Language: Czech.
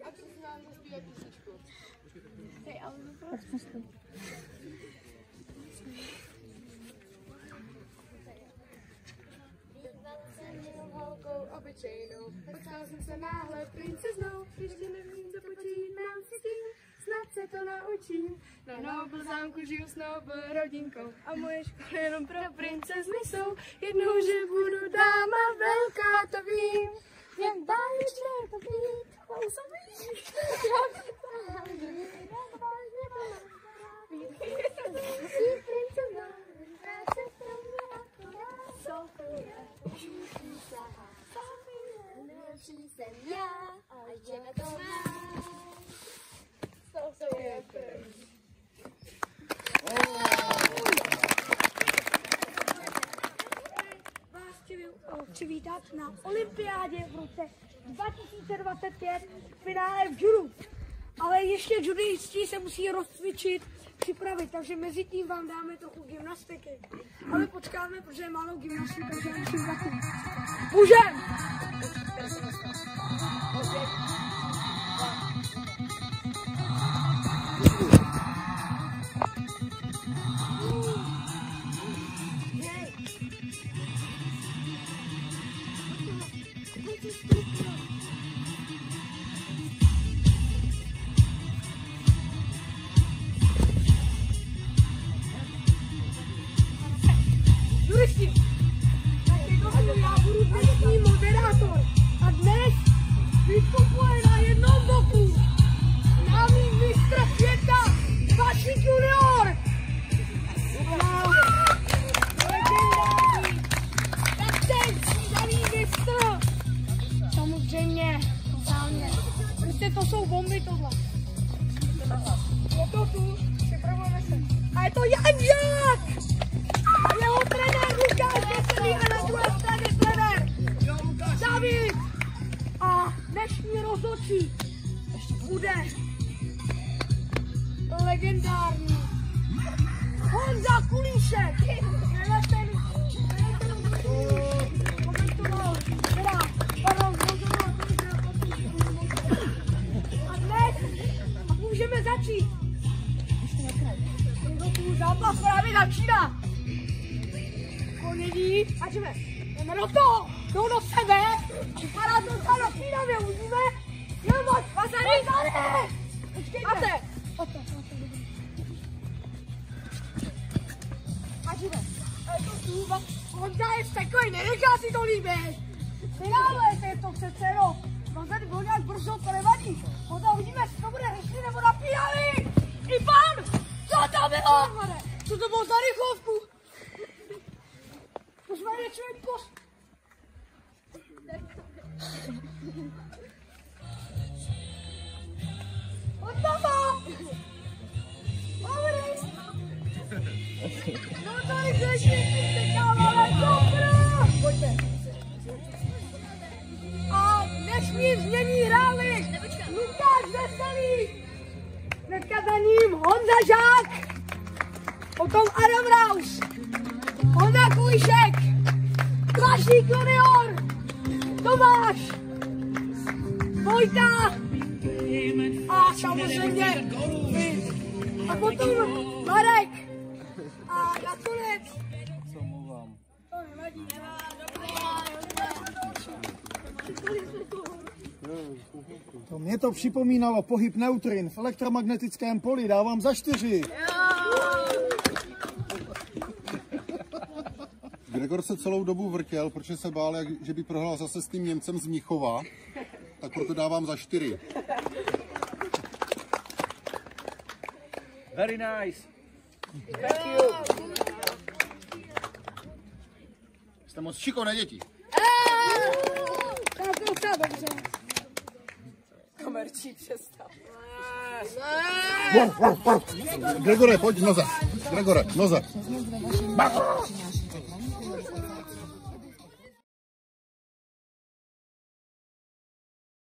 A ty si nám zaspívat písničku. Hej, ale to holkou obyčejnou, potkal jsem se náhle princeznou, ještě nevím, co počínám si s tím, snad se to naučím. Na Noble zámku žiju s Noble rodinkou a moje školy jenom pro princezny jsou, jednou, že budu dáma velká, to vím, jen báječné to být, kousový, jsem já a jdeme to máš. To je Vás chci vítat na olympiádě v roce 2025 v finále v judu. Ale ještě judisti se musí rozcvičit, připravit, takže mezi tím vám dáme trochu gymnastiky. Ale počkáme, protože je málo gymnastů, takže musím taky. Můžem! Juristi, já budu dnešní moderátor a dnes vystupuje na jednom boku známý mistr světa Vašik junior. Tak ten střídaný mistr. Samozřejmě, totálně. Prostě to jsou bomby tohle. Je to tu, připravujeme se. A je to Janžák! A jeho trenér Lukáš Veselý a na druhé straně trenér David. A dnešní rozhodčí bude legendární Honza Kulíšek. A dnes můžeme začít. Zápas právě začíná. Ko neví, a jdeme do toho, jdou do sebe, vypadá to docela napínavě, uvidíme, nebo Vasary, tady, počkejte. A jdeme, a je to tu, Honza je takový, nenechá si to líbit. Vynávejte to přece, no, Vasary byl nějak brzo, to nevadí, Honza, uvidíme, jestli to bude rychlý nebo napínavý. Ivan, co to bylo? Co to bylo za rychlovku? Pozvání člověk post. Hotovo! Dobrý! No to rychlejší, ale dobrá! Pojďte. A dnešní změní hráli Lukáš Veselý, hnedka za ním Honza Žák, potom Adam Raus, Honza Kulíšek, Vašik junior, Tomáš, Vojta a samozřejmě vy. A potom Marek a nakonec. Co mluvám? To nevadí, To mě to připomínalo pohyb neutrin v elektromagnetickém poli. Dávám za 4. Gregor se celou dobu vrtěl, protože se bál, že by prohrál zase s tím Němcem z Mnichova, tak proto dávám za 4. Very nice. Thank you. Jste moc šikovné děti. Tak to docela dobře. Komerční přestav. Gregore, pojď noze. Gregore, noze.